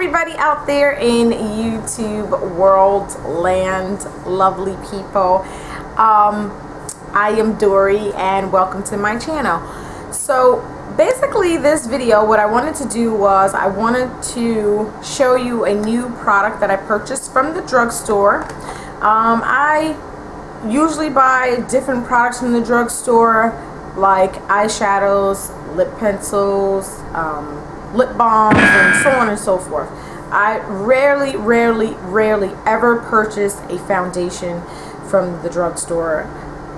everybody out there in YouTube world land, lovely people. I am Dory and welcome to my channel. So basically this video, what I wanted to do was I wanted to show you a new product that I purchased from the drugstore. I usually buy different products from the drugstore, like eyeshadows, lip pencils, lip balms, and so on and so forth. I rarely ever purchase a foundation from the drugstore,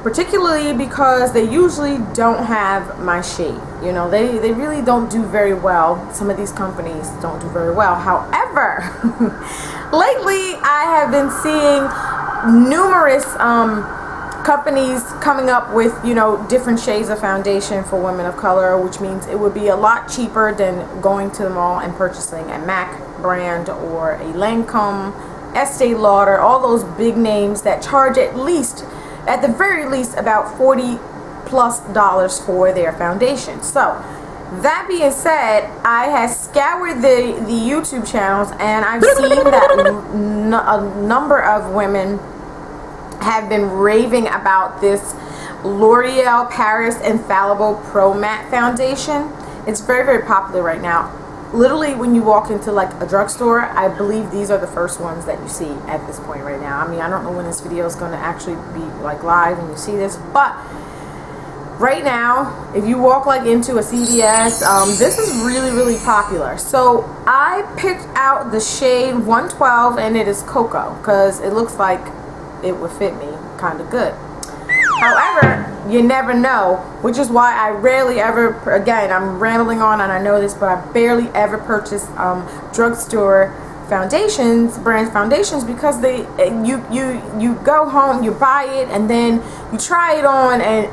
particularly because they usually don't have my shade. You know, they really don't do very well. Some of these companies don't do very well. However, lately I have been seeing numerous companies coming up with, you know, different shades of foundation for women of color, which means it would be a lot cheaper than going to the mall and purchasing a MAC brand or a Lancome, Estee Lauder, all those big names that charge at the very least about $40+ for their foundation. So that being said, I have scoured the YouTube channels and I've seen that a number of women have been raving about this L'Oreal Paris Infallible Pro Matte Foundation. It's very popular right now. Literally, when you walk into like a drugstore, I believe these are the first ones that you see at this point right now. I mean, I don't know when this video is going to actually be like live and you see this, but right now, if you walk like into a CVS, this is really popular. So I picked out the shade 112 and it is Cocoa because it looks like it would fit me kind of good. However, you never know, which is why I rarely ever, again, I'm rambling on and I know this, but I barely ever purchase drugstore foundations, brand foundations, because you go home, you buy it, and then you try it on and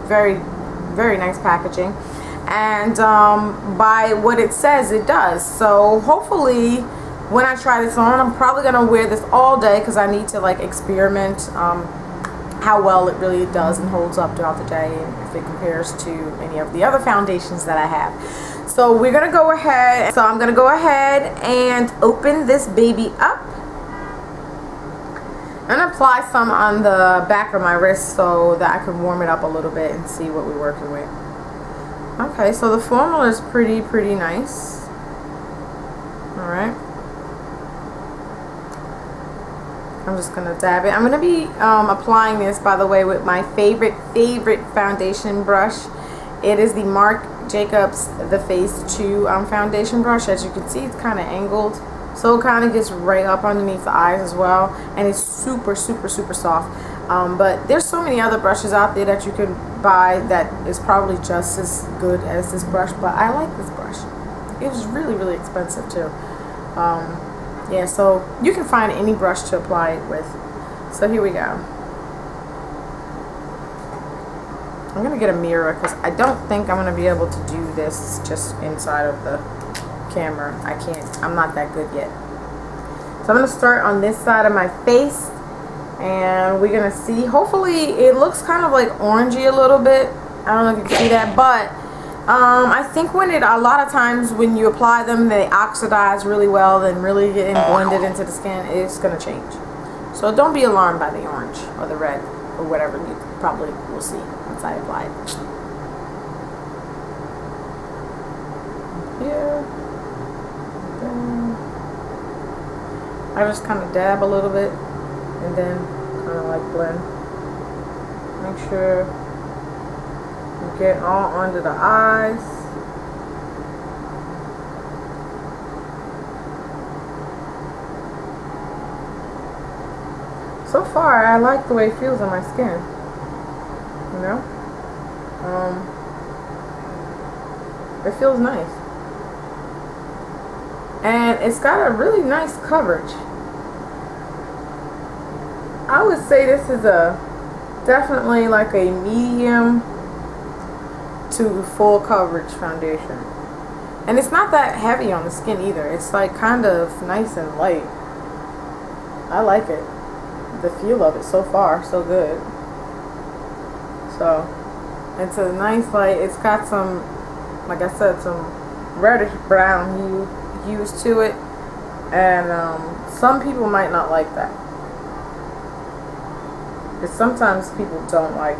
very nice packaging, and by what it says, it does. So hopefully when I try this on, I'm probably gonna wear this all day because I need to like experiment how well it really does and holds up throughout the day, and if it compares to any of the other foundations that I have. So we're gonna go ahead, so I'm gonna go ahead and open this baby up and apply some on the back of my wrist so that I can warm it up a little bit and see what we're working with. Okay, so the formula is pretty nice. Alright. I'm just going to dab it. I'm going to be applying this, by the way, with my favorite foundation brush. It is the Marc Jacobs The Face 2 foundation brush. As you can see, it's kind of angled, so it kind of gets right up underneath the eyes as well, and it's super soft. But there's so many other brushes out there that you can buy that is probably just as good as this brush, but I like this brush. It was really expensive too. Yeah, so you can find any brush to apply it with. So here we go. I'm gonna get a mirror because I don't think I'm gonna be able to do this just inside of the camera. I can't, I'm not that good yet. So I'm going to start on this side of my face And we're gonna see. Hopefully it looks kind of like orangey a little bit. I don't know if you can see that, but I think a lot of times when you apply them, they oxidize really well and really get blended into the skin. It's gonna change. So don't be alarmed by the orange or the red or whatever. You probably will see once I apply it. Here. I just kind of dab a little bit and then kind of like blend. Make sure you get all under the eyes. So far, I like the way it feels on my skin. You know? It feels nice. And it's got a really nice coverage. I would say this is definitely like a medium to full coverage foundation. And it's not that heavy on the skin either. It's like kind of nice and light. I like it. The feel of it so far, so good. So it's a nice light. It's got some, like I said, some reddish brown hues to it, and some people might not like that, because sometimes people don't like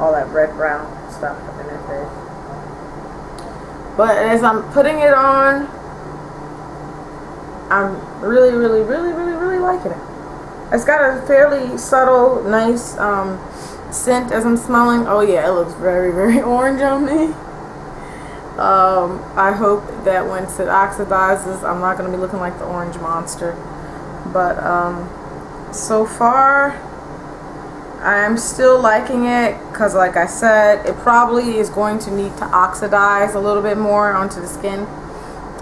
all that red brown stuff in their face. But as I'm putting it on, I'm really liking it. It's got a fairly subtle, nice scent as I'm smelling. Oh yeah, it looks very orange on me. I hope that once it oxidizes, I'm not going to be looking like the orange monster. But so far, I'm still liking it, because like I said, it probably is going to need to oxidize a little bit more onto the skin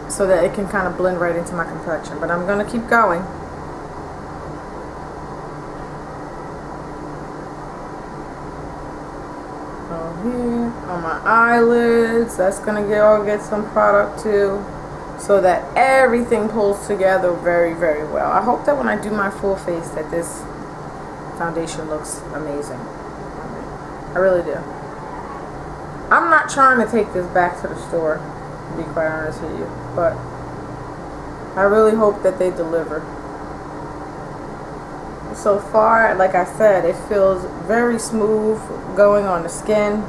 so that it can kind of blend right into my complexion. But I'm going to keep going. Here on my eyelids, that's gonna get some product too, so that everything pulls together very well. I hope that when I do my full face that this foundation looks amazing. I really do. I'm not trying to take this back to the store, to be quite honest with you, but I really hope that they deliver. So far, like I said, it feels very smooth going on the skin.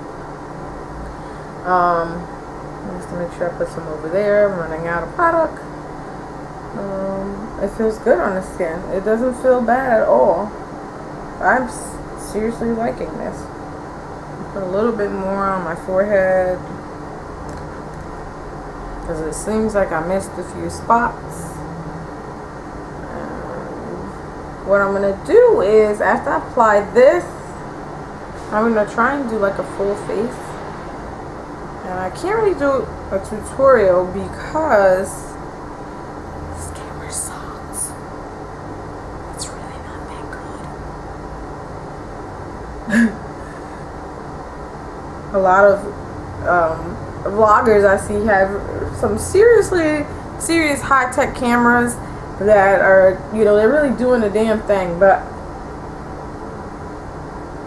Just to make sure I put some over there. I'm running out of product. It feels good on the skin. It doesn't feel bad at all. I'm seriously liking this. Put a little bit more on my forehead, because it seems like I missed a few spots. What I'm going to do is, after I apply this, I'm going to try and do like a full face. And I can't really do a tutorial because this camera sucks. It's really not that good. A lot of vloggers I see have some serious high-tech cameras that are, you know, they're really doing the damn thing. But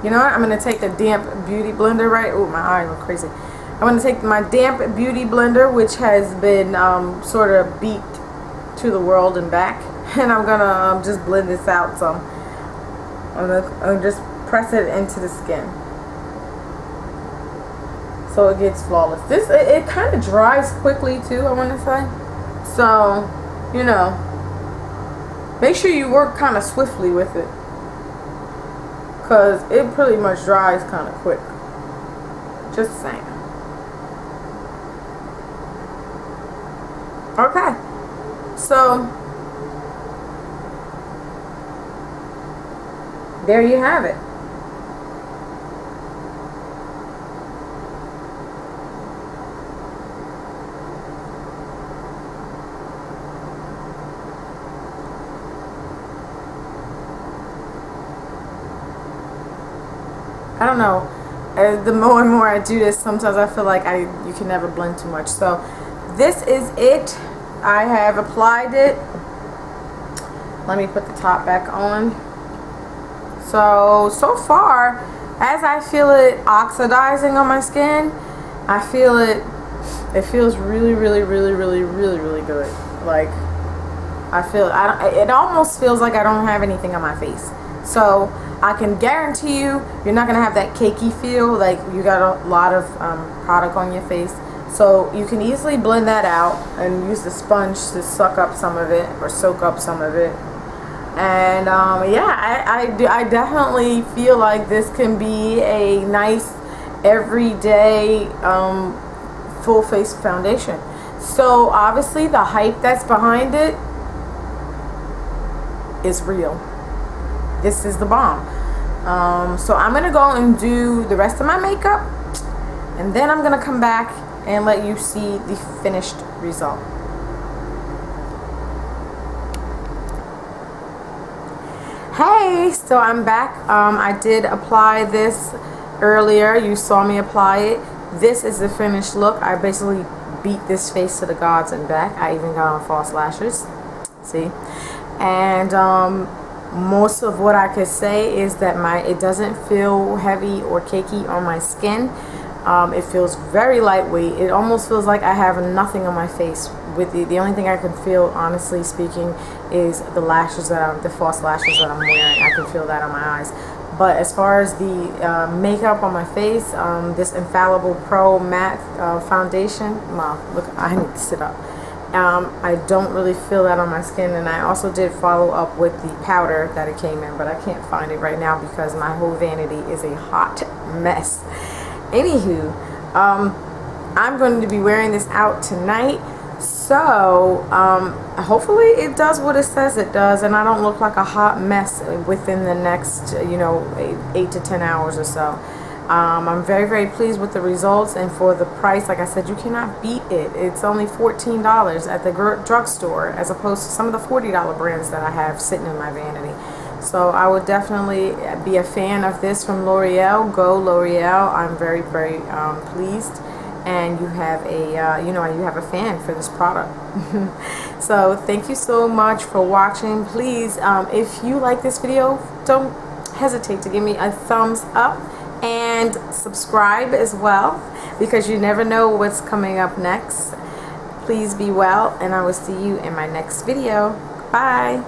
you know what, I'm going to take a damp beauty blender, right? Oh, my eye went crazy. I'm going to take my damp beauty blender, which has been sort of beat to the world and back, and I'm going to just blend this out some. I'm going to just press it into the skin so it gets flawless. It kind of dries quickly too, I want to say. So, you know, make sure you work kind of swiftly with it, because it pretty much dries kind of quick. Just saying. Okay. So, there you have it. I don't know. The more and more I do this, sometimes I feel like you can never blend too much. So this is it. I have applied it. Let me put the top back on So far, as I feel it oxidizing on my skin, I feel it feels really good. Like, it almost feels like I don't have anything on my face. So I can guarantee you're not gonna have that cakey feel like you got a lot of product on your face. So you can easily blend that out and use the sponge to suck up some of it or soak up some of it. And yeah, I definitely feel like this can be a nice everyday full face foundation. So obviously the hype that's behind it is real. This is the bomb. So I'm gonna go and do the rest of my makeup, and then I'm gonna come back and let you see the finished result. Hey, so I'm back. I did apply this earlier. You saw me apply it. This is the finished look. I basically beat this face to the gods and back. I even got on false lashes. See? And most of what I could say is that it doesn't feel heavy or cakey on my skin. It feels very lightweight. It almost feels like I have nothing on my face. With the only thing I can feel, honestly speaking, is the lashes the false lashes that I'm wearing. I can feel that on my eyes. But as far as the makeup on my face, this Infallible Pro Matte Foundation, wow, look, I need to sit up. I don't really feel that on my skin, and I also did follow up with the powder that it came in, but I can't find it right now because my whole vanity is a hot mess. Anywho, I'm going to be wearing this out tonight, so hopefully it does what it says it does, and I don't look like a hot mess within the next 8 to 10 hours or so. I'm very pleased with the results, and for the price, like I said, you cannot beat it. It's only $14 at the drugstore as opposed to some of the $40 brands that I have sitting in my vanity. So I would definitely be a fan of this from Loreal. Go Loreal. I'm very pleased, and you have a you have a fan for this product. So thank you so much for watching. Please, if you like this video, don't hesitate to give me a thumbs up and subscribe as well, because you never know what's coming up next. Please be well, and I will see you in my next video. Bye.